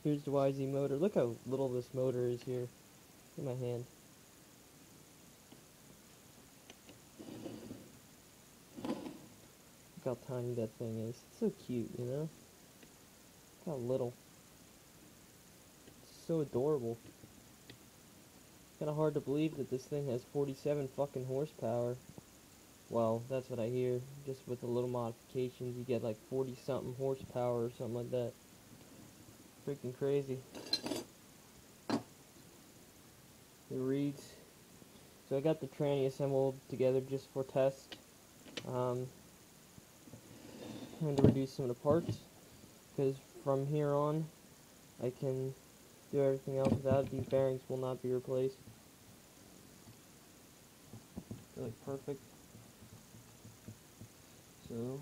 Here's the YZ motor. Look how little this motor is here. In my hand. Look how tiny that thing is. It's so cute, you know? Look how little. It's so adorable. Kinda hard to believe that this thing has 47 fucking horsepower. Well, that's what I hear. Just with the little modifications, you get like 40 something horsepower or something like that. Freaking crazy. It reads. So I got the tranny assembled together just for test. I'm going to reduce some of the parts, because from here on I can do everything else without it. These bearings will not be replaced. Really perfect. So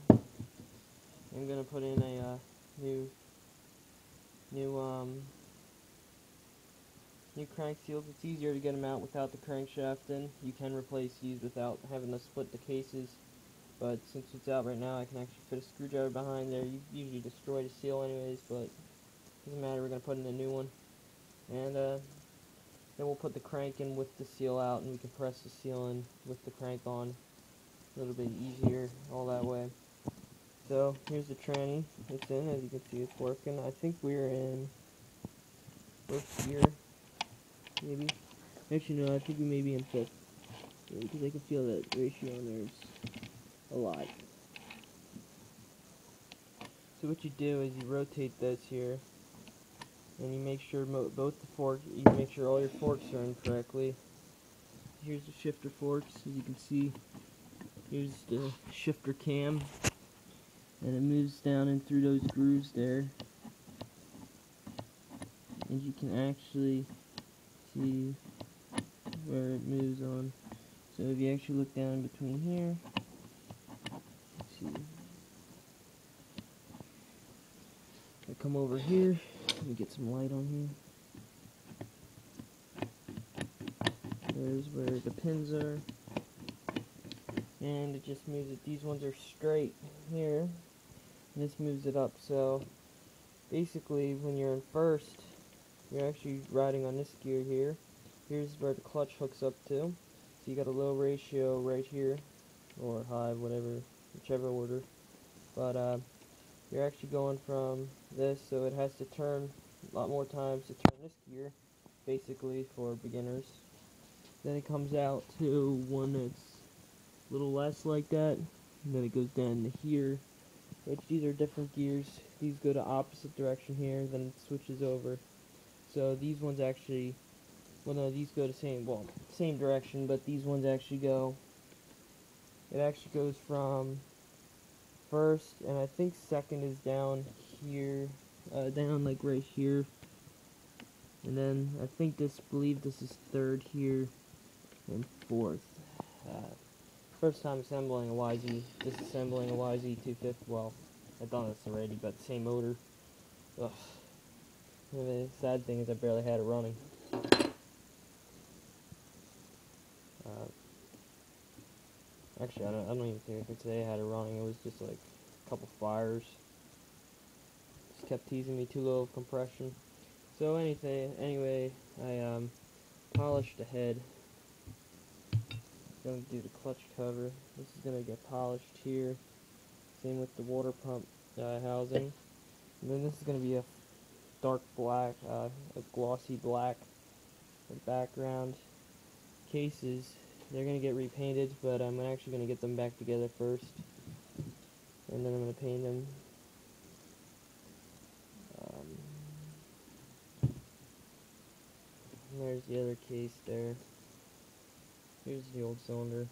I'm gonna put in a new crank seals. It's easier to get them out without the crankshaft in. You can replace these without having to split the cases, but since it's out right now, I can actually fit a screwdriver behind there. You usually destroy the seal anyways, but doesn't matter. We're gonna put in a new one, and then we'll put the crank in with the seal out, and we can press the seal in with the crank on. A little bit easier all that way. So here's the tranny. It's in. As you can see, it's working. I think we're in first gear, maybe. Actually, no, I think we may be in fifth, because I can feel that ratio on there is a lot. So what you do is you rotate this here, and you make sure both the forks, you make sure all your forks are in correctly. Here's the shifter forks, as you can see. Here's the shifter cam, and it moves down in through those grooves there. And you can actually see where it moves on. So if you actually look down in between here, let's see. I come over here, let me get some light on here. There's where the pins are. And it just moves it. These ones are straight here, and this moves it up. So basically, when you're in first, you're actually riding on this gear here. Here's where the clutch hooks up to. So you got a low ratio right here, or high, whatever, whichever order. But you're actually going from this, so it has to turn a lot more times to turn this gear, basically, for beginners. Then it comes out to one that's a little less like that, and then it goes down to here, which these are different gears. These go the opposite direction here, then it switches over. So these ones actually, well no, these go the same direction, but these ones actually go, it actually goes from first, and I think second is down here, down like right here, and then I believe this is third here, and fourth. First time assembling a disassembling a yz250, well, I've done this already, but same motor. Ugh. The sad thing is I barely had it running. Actually, I don't even think I could say I had it running. It was just like a couple fires. Just kept teasing me too low of compression. So anyway, I polished the head. Gonna do the clutch cover. This is gonna get polished here. Same with the water pump housing. And then this is gonna be a dark black, a glossy black background. Cases, they're gonna get repainted, but I'm actually gonna get them back together first, and then I'm gonna paint them. There's the other case there. Here's the old cylinder.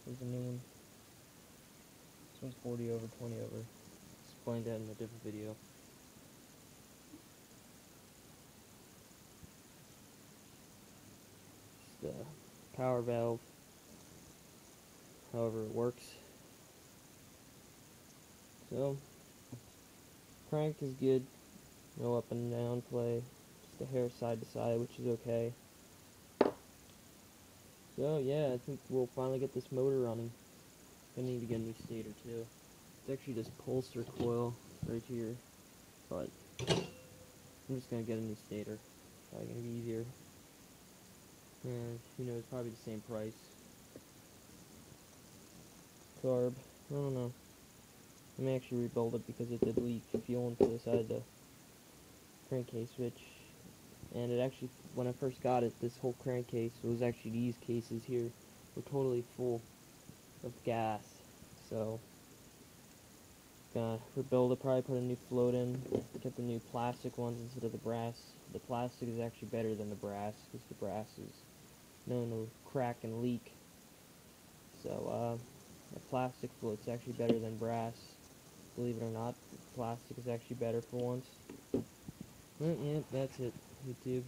Here's a new one. This one's 40 over, 20 over. Explained that in a different video. It's the power valve, however it works. So, crank is good. No up and down play. Just a hair side to side, which is okay. So yeah, I think we'll finally get this motor running. I need to get a new stator too. It's actually this Pulsar coil right here, but I'm just gonna get a new stator. Probably gonna be easier. And who knows, probably the same price. Carb, I don't know. I may actually rebuild it because it did leak fuel into the side of the crankcase switch. And it actually, when I first got it, this whole crankcase was actually, these cases here were totally full of gas. So, gonna rebuild it, probably put a new float in, get the new plastic ones instead of the brass. The plastic is actually better than the brass, because the brass is known to crack and leak. So, the plastic float's actually better than brass. Believe it or not, plastic is actually better for once. But, yeah, that's it, YouTube.